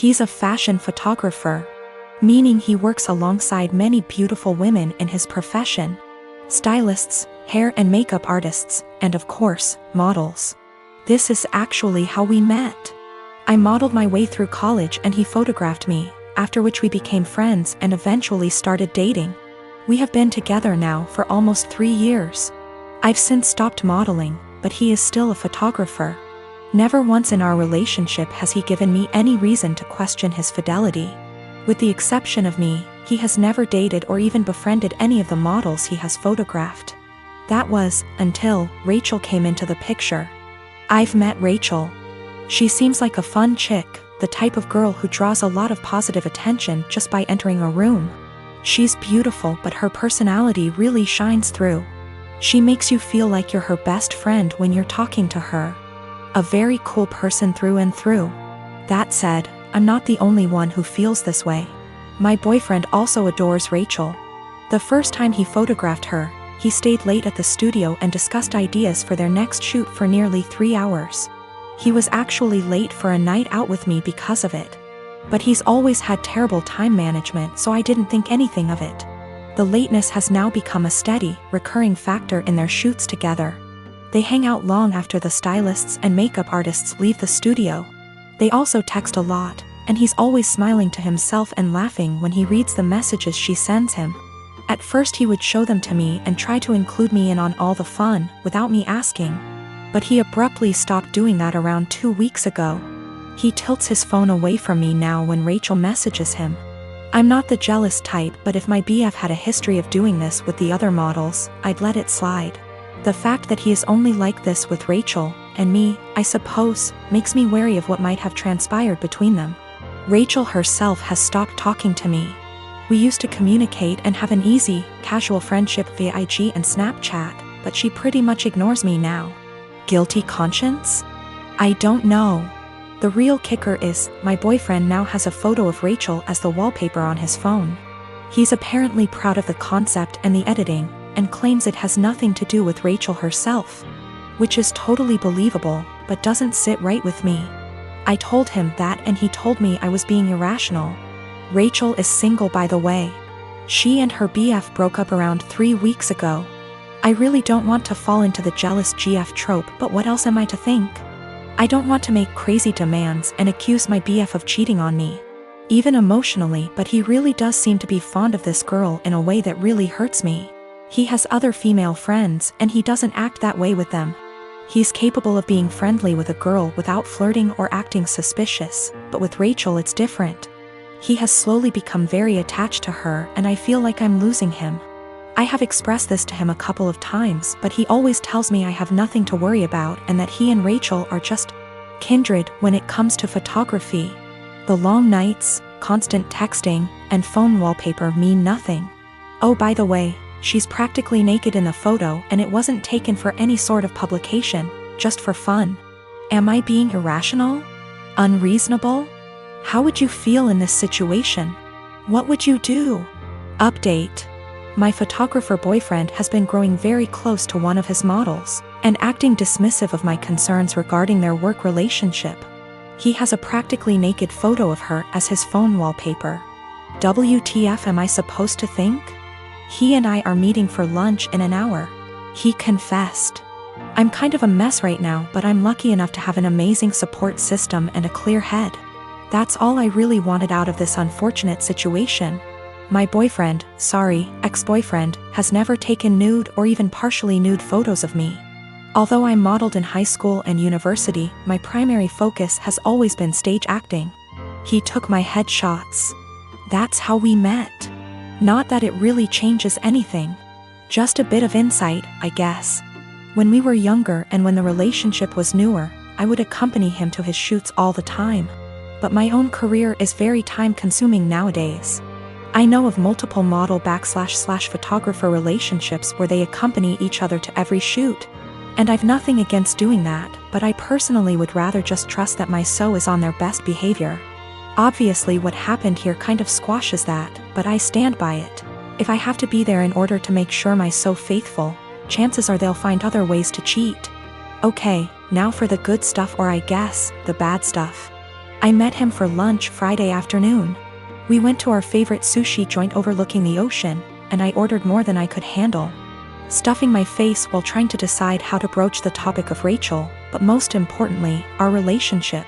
He's a fashion photographer, meaning he works alongside many beautiful women in his profession. Stylists, hair and makeup artists, and of course, models. This is actually how we met. I modeled my way through college and he photographed me, after which we became friends and eventually started dating. We have been together now for almost 3 years. I've since stopped modeling, but he is still a photographer. Never once in our relationship has he given me any reason to question his fidelity. With the exception of me, he has never dated or even befriended any of the models he has photographed. That was, until Rachel came into the picture. I've met Rachel. She seems like a fun chick, the type of girl who draws a lot of positive attention just by entering a room. She's beautiful, but her personality really shines through. She makes you feel like you're her best friend when you're talking to her. A very cool person through and through. That said, I'm not the only one who feels this way. My boyfriend also adores Rachel. The first time he photographed her, he stayed late at the studio and discussed ideas for their next shoot for nearly 3 hours. He was actually late for a night out with me because of it. But he's always had terrible time management, so I didn't think anything of it. The lateness has now become a steady, recurring factor in their shoots together. They hang out long after the stylists and makeup artists leave the studio. They also text a lot, and he's always smiling to himself and laughing when he reads the messages she sends him. At first he would show them to me and try to include me in on all the fun, without me asking. But he abruptly stopped doing that around 2 weeks ago. He tilts his phone away from me now when Rachel messages him. I'm not the jealous type, but if my BF had a history of doing this with the other models, I'd let it slide. The fact that he is only like this with Rachel, and me, I suppose, makes me wary of what might have transpired between them. Rachel herself has stopped talking to me. We used to communicate and have an easy, casual friendship via IG and Snapchat, but she pretty much ignores me now. Guilty conscience? I don't know. The real kicker is, my boyfriend now has a photo of Rachel as the wallpaper on his phone. He's apparently proud of the concept and the editing, and claims it has nothing to do with Rachel herself. Which is totally believable, but doesn't sit right with me. I told him that and he told me I was being irrational. Rachel is single, by the way. She and her BF broke up around 3 weeks ago. I really don't want to fall into the jealous GF trope, but what else am I to think? I don't want to make crazy demands and accuse my BF of cheating on me. Even emotionally, but he really does seem to be fond of this girl in a way that really hurts me. He has other female friends and he doesn't act that way with them. He's capable of being friendly with a girl without flirting or acting suspicious, but with Rachel it's different. He has slowly become very attached to her and I feel like I'm losing him. I have expressed this to him a couple of times, but he always tells me I have nothing to worry about and that he and Rachel are just kindred when it comes to photography. The long nights, constant texting, and phone wallpaper mean nothing. Oh, by the way, she's practically naked in the photo and it wasn't taken for any sort of publication, just for fun. Am I being irrational? Unreasonable? How would you feel in this situation? What would you do? Update. My photographer boyfriend has been growing very close to one of his models, and acting dismissive of my concerns regarding their work relationship. He has a practically naked photo of her as his phone wallpaper. WTF am I supposed to think? He and I are meeting for lunch in an hour. He confessed. I'm kind of a mess right now, but I'm lucky enough to have an amazing support system and a clear head. That's all I really wanted out of this unfortunate situation. My boyfriend, ex-boyfriend, has never taken nude or even partially nude photos of me. Although I modeled in high school and university, my primary focus has always been stage acting. He took my headshots. That's how we met. Not that it really changes anything. Just a bit of insight, I guess. When we were younger and when the relationship was newer, I would accompany him to his shoots all the time. But my own career is very time-consuming nowadays. I know of multiple model/photographer relationships where they accompany each other to every shoot. And I've nothing against doing that, but I personally would rather just trust that my SO is on their best behavior. Obviously what happened here kind of squashes that, but I stand by it. If I have to be there in order to make sure my SO faithful, chances are they'll find other ways to cheat. Okay, now for the good stuff, or I guess, the bad stuff. I met him for lunch Friday afternoon. We went to our favorite sushi joint overlooking the ocean, and I ordered more than I could handle, stuffing my face while trying to decide how to broach the topic of Rachel, but most importantly, our relationship.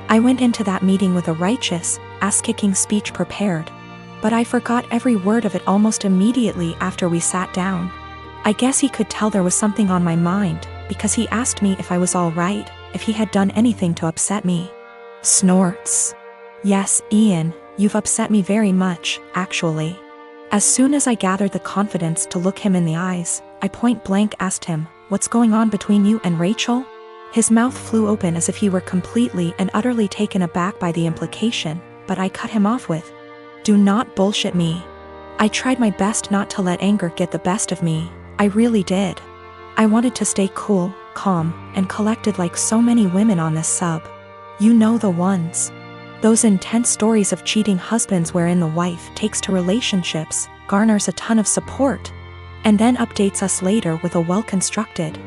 I went into that meeting with a righteous, ass-kicking speech prepared, but I forgot every word of it almost immediately after we sat down. I guess he could tell there was something on my mind, because he asked me if I was all right, if he had done anything to upset me. Snorts. Yes, Ian, you've upset me very much, actually. As soon as I gathered the confidence to look him in the eyes, I point blank asked him, "What's going on between you and Rachel?" His mouth flew open as if he were completely and utterly taken aback by the implication, but I cut him off with, "Do not bullshit me." I tried my best not to let anger get the best of me. I really did. I wanted to stay cool, calm, and collected like so many women on this sub. You know the ones. Those intense stories of cheating husbands wherein the wife takes to relationships, garners a ton of support, and then updates us later with a well-constructed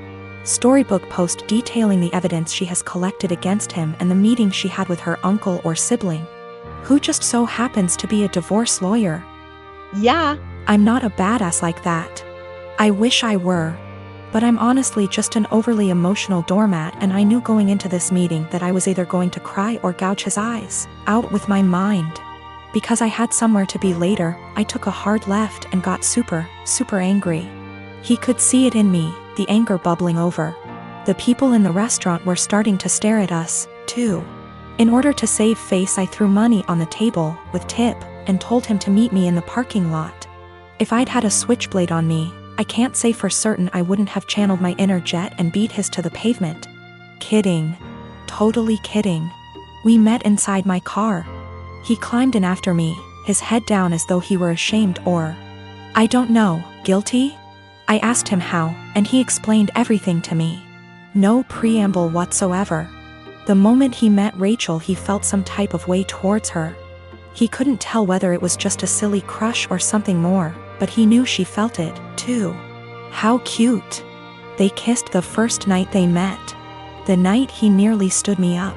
storybook post detailing the evidence she has collected against him and the meeting she had with her uncle or sibling, who just so happens to be a divorce lawyer. Yeah, I'm not a badass like that. I wish I were. But I'm honestly just an overly emotional doormat, and I knew going into this meeting that I was either going to cry or gouge his eyes out with my mind. Because I had somewhere to be later, I took a hard left and got super angry. He could see it in me, the anger bubbling over. The people in the restaurant were starting to stare at us, too. In order to save face, I threw money on the table, with tip, and told him to meet me in the parking lot. If I'd had a switchblade on me, I can't say for certain I wouldn't have channeled my inner jet and beat his to the pavement. Kidding. Totally kidding. We met inside my car. He climbed in after me, his head down as though he were ashamed or, I don't know, guilty? I asked him how, and he explained everything to me. No preamble whatsoever. The moment he met Rachel, he felt some type of way towards her. He couldn't tell whether it was just a silly crush or something more, but he knew she felt it, too. How cute. They kissed the first night they met. The night he nearly stood me up.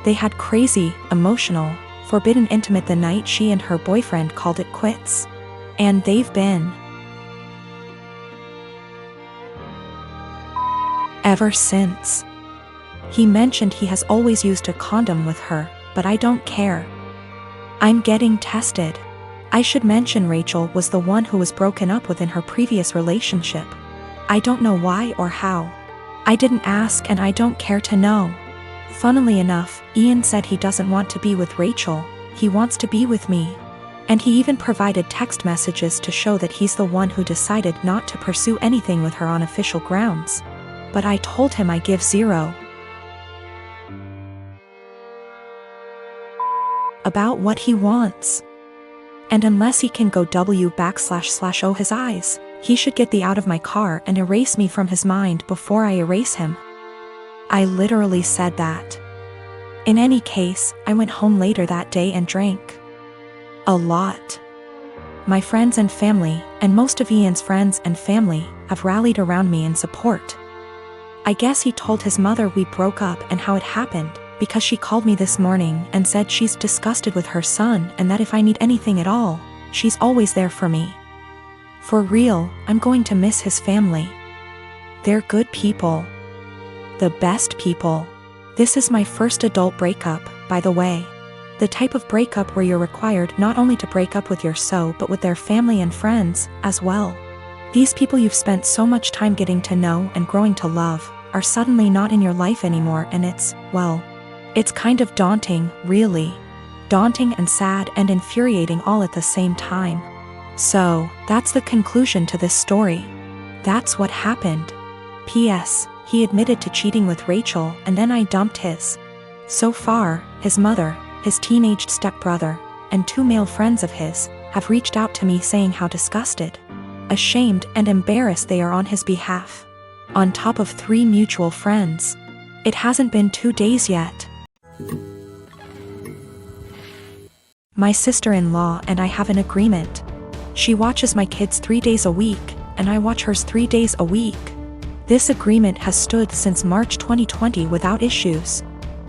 They had crazy, emotional, forbidden intimate the night she and her boyfriend called it quits. And they've been ever since. He mentioned he has always used a condom with her, but I don't care. I'm getting tested. I should mention Rachel was the one who was broken up with in her previous relationship. I don't know why or how. I didn't ask and I don't care to know. Funnily enough, Ian said he doesn't want to be with Rachel, he wants to be with me. And he even provided text messages to show that he's the one who decided not to pursue anything with her on official grounds. But I told him I give zero about what he wants. And unless he can go // his eyes, he should get the out of my car and erase me from his mind before I erase him. I literally said that. In any case, I went home later that day and drank a lot. My friends and family, and most of Ian's friends and family, have rallied around me in support. I guess he told his mother we broke up and how it happened, because she called me this morning and said she's disgusted with her son and that if I need anything at all, she's always there for me. For real, I'm going to miss his family. They're good people. The best people. This is my first adult breakup, by the way. The type of breakup where you're required not only to break up with your so but with their family and friends, as well. These people you've spent so much time getting to know and growing to love, are suddenly not in your life anymore, and it's, well, it's kind of daunting, really. Daunting and sad and infuriating all at the same time. So, that's the conclusion to this story. That's what happened. P.S. He admitted to cheating with Rachel and then I dumped his. So far, his mother, his teenaged stepbrother, and 2 male friends of his, have reached out to me saying how disgusted, ashamed and embarrassed they are on his behalf. On top of 3 mutual friends. It hasn't been 2 days yet. My sister-in-law and I have an agreement. She watches my kids 3 days a week, and I watch hers 3 days a week. This agreement has stood since March 2020 without issues.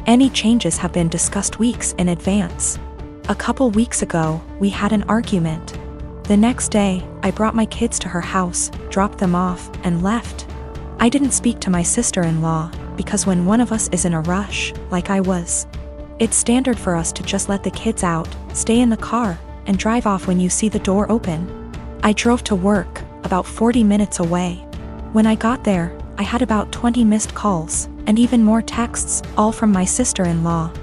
Any changes have been discussed weeks in advance. A couple weeks ago, we had an argument. The next day, I brought my kids to her house, dropped them off, and left. I didn't speak to my sister-in-law, because when one of us is in a rush, like I was, it's standard for us to just let the kids out, stay in the car, and drive off when you see the door open. I drove to work, about 40 minutes away. When I got there, I had about 20 missed calls, and even more texts, all from my sister-in-law,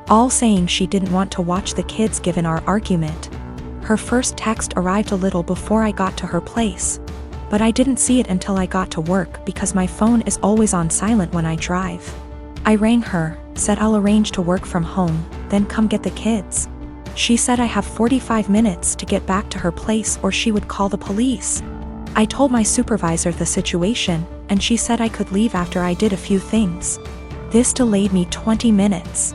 all saying she didn't want to watch the kids given our argument. Her first text arrived a little before I got to her place, but I didn't see it until I got to work because my phone is always on silent when I drive. I rang her, said I'll arrange to work from home, then come get the kids. She said I have 45 minutes to get back to her place or she would call the police. I told my supervisor the situation, and she said I could leave after I did a few things. This delayed me 20 minutes.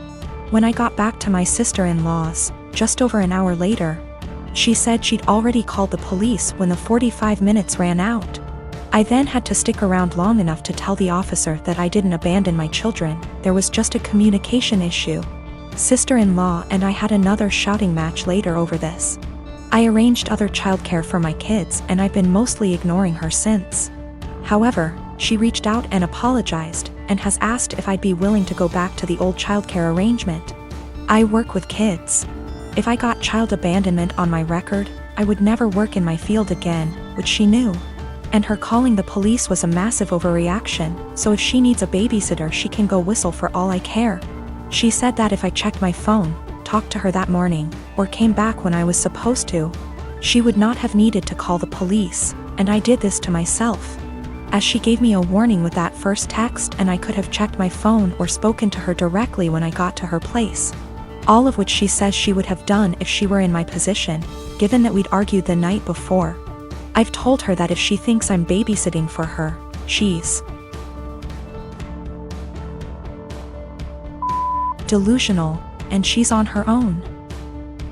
When I got back to my sister-in-law's, just over an hour later, she said she'd already called the police when the 45 minutes ran out. I then had to stick around long enough to tell the officer that I didn't abandon my children, there was just a communication issue. Sister-in-law and I had another shouting match later over this. I arranged other childcare for my kids and I've been mostly ignoring her since. However, she reached out and apologized, and has asked if I'd be willing to go back to the old childcare arrangement. I work with kids. If I got child abandonment on my record, I would never work in my field again, which she knew. And her calling the police was a massive overreaction, so if she needs a babysitter she can go whistle for all I care. She said that if I checked my phone, talked to her that morning, or came back when I was supposed to, she would not have needed to call the police, and I did this to myself. As she gave me a warning with that first text and I could have checked my phone or spoken to her directly when I got to her place. All of which she says she would have done if she were in my position, given that we'd argued the night before. I've told her that if she thinks I'm babysitting for her, she's delusional, and she's on her own.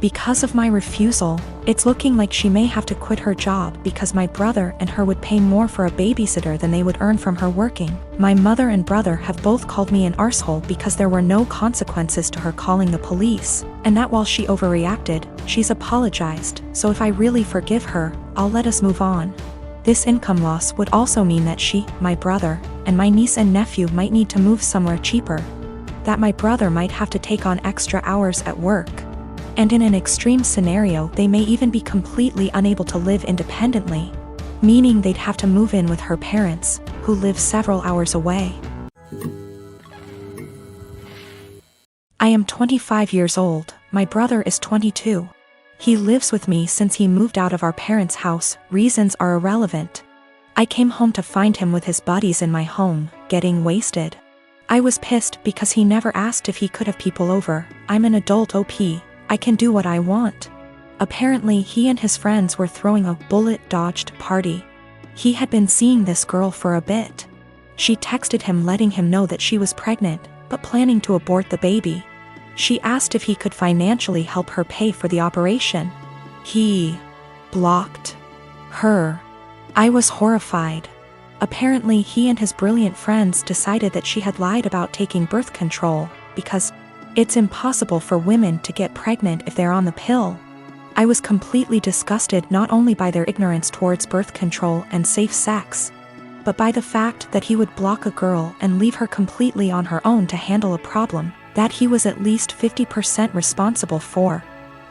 Because of my refusal, it's looking like she may have to quit her job because my brother and her would pay more for a babysitter than they would earn from her working. My mother and brother have both called me an arsehole because there were no consequences to her calling the police, and that while she overreacted, she's apologized, so if I really forgive her, I'll let us move on. This income loss would also mean that she, my brother, and my niece and nephew might need to move somewhere cheaper. That my brother might have to take on extra hours at work. And in an extreme scenario they may even be completely unable to live independently, meaning they'd have to move in with her parents, who live several hours away. I am 25 years old, my brother is 22. He lives with me since he moved out of our parents' house, reasons are irrelevant. I came home to find him with his buddies in my home, getting wasted. I was pissed because he never asked if he could have people over. I'm an adult OP. I can do what I want. Apparently he and his friends were throwing a bullet-dodged party. He had been seeing this girl for a bit. She texted him letting him know that she was pregnant, but planning to abort the baby. She asked if he could financially help her pay for the operation. He blocked her. I was horrified. Apparently he and his brilliant friends decided that she had lied about taking birth control, because it's impossible for women to get pregnant if they're on the pill. I was completely disgusted not only by their ignorance towards birth control and safe sex, but by the fact that he would block a girl and leave her completely on her own to handle a problem that he was at least 50% responsible for.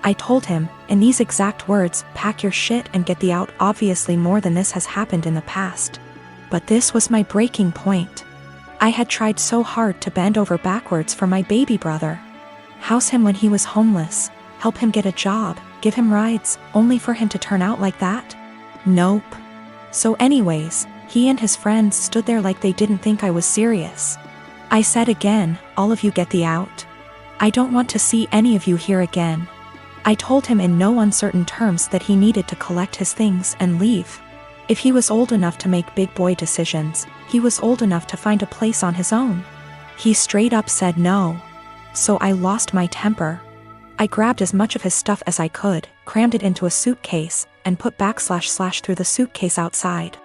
I told him, in these exact words, pack your shit and get the out. Obviously more than this has happened in the past. But this was my breaking point. I had tried so hard to bend over backwards for my baby brother. House him when he was homeless, help him get a job, give him rides, only for him to turn out like that? Nope. So anyways, he and his friends stood there like they didn't think I was serious. I said again, all of you get the out. I don't want to see any of you here again. I told him in no uncertain terms that he needed to collect his things and leave. If he was old enough to make big boy decisions, he was old enough to find a place on his own. He straight up said no. So I lost my temper. I grabbed as much of his stuff as I could, crammed it into a suitcase, and put / through the suitcase outside.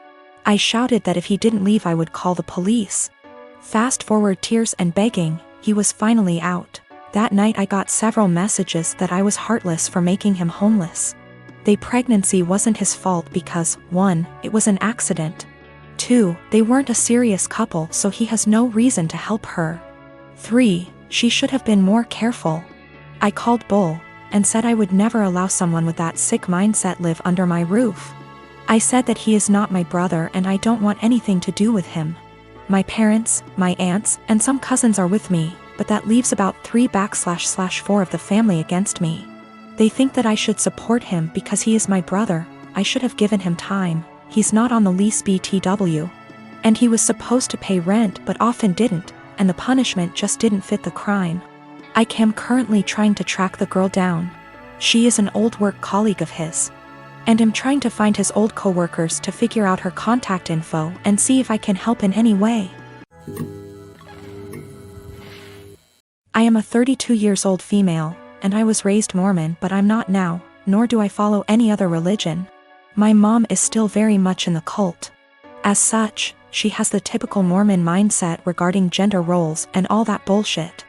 I shouted that if he didn't leave I would call the police. Fast forward tears and begging, he was finally out. That night I got several messages that I was heartless for making him homeless. The pregnancy wasn't his fault because, 1, it was an accident. 2, they weren't a serious couple, so he has no reason to help her. 3, she should have been more careful. I called bull and said I would never allow someone with that sick mindset live under my roof. I said that he is not my brother and I don't want anything to do with him. My parents, my aunts, and some cousins are with me, but that leaves about 3/4 of the family against me. They think that I should support him because he is my brother. I should have given him time. He's not on the lease BTW. And he was supposed to pay rent but often didn't, and the punishment just didn't fit the crime. I am currently trying to track the girl down. She is an old work colleague of his. And am trying to find his old coworkers to figure out her contact info and see if I can help in any way. I am a 32 years old female, and I was raised Mormon, but I'm not now, nor do I follow any other religion. My mom is still very much in the cult. As such, she has the typical Mormon mindset regarding gender roles and all that bullshit.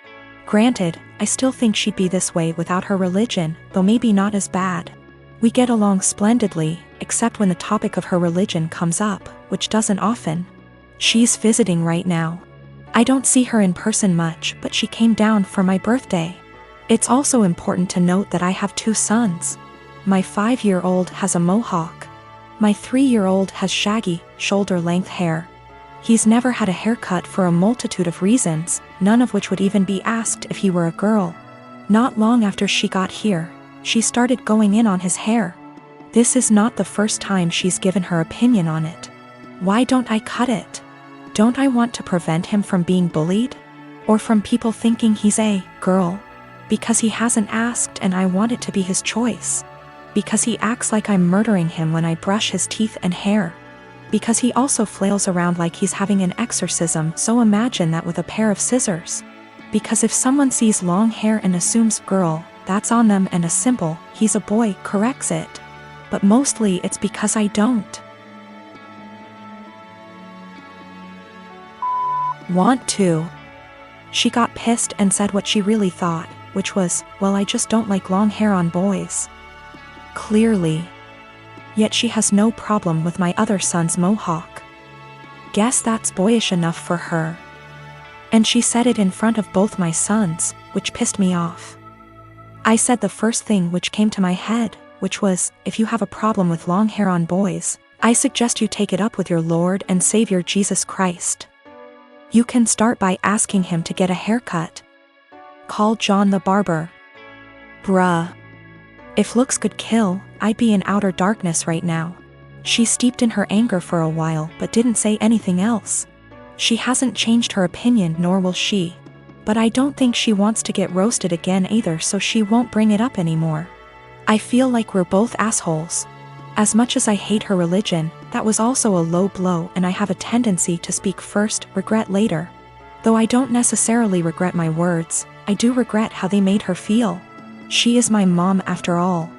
Granted, I still think she'd be this way without her religion, though maybe not as bad. We get along splendidly, except when the topic of her religion comes up, which doesn't often. She's visiting right now. I don't see her in person much, but she came down for my birthday. It's also important to note that I have 2 sons. My 5-year-old has a mohawk. My 3-year-old has shaggy, shoulder-length hair. He's never had a haircut for a multitude of reasons, none of which would even be asked if he were a girl. Not long after she got here, she started going in on his hair. This is not the first time she's given her opinion on it. Why don't I cut it? Don't I want to prevent him from being bullied? Or from people thinking he's a girl? Because he hasn't asked and I want it to be his choice. Because he acts like I'm murdering him when I brush his teeth and hair. Because he also flails around like he's having an exorcism, so imagine that with a pair of scissors. Because if someone sees long hair and assumes girl, that's on them, and a simple, he's a boy, corrects it. But mostly it's because I don't want to. She got pissed and said what she really thought, which was, well, I just don't like long hair on boys. Clearly. Yet she has no problem with my other son's mohawk. Guess that's boyish enough for her. And she said it in front of both my sons, which pissed me off. I said the first thing which came to my head, which was, if you have a problem with long hair on boys, I suggest you take it up with your Lord and Savior Jesus Christ. You can start by asking him to get a haircut. Call John the barber. Bruh. If looks could kill, I'd be in outer darkness right now. She steeped in her anger for a while but didn't say anything else. She hasn't changed her opinion, nor will she. But I don't think she wants to get roasted again either, so she won't bring it up anymore. I feel like we're both assholes. As much as I hate her religion, that was also a low blow, and I have a tendency to speak first, regret later. Though I don't necessarily regret my words, I do regret how they made her feel. She is my mom after all.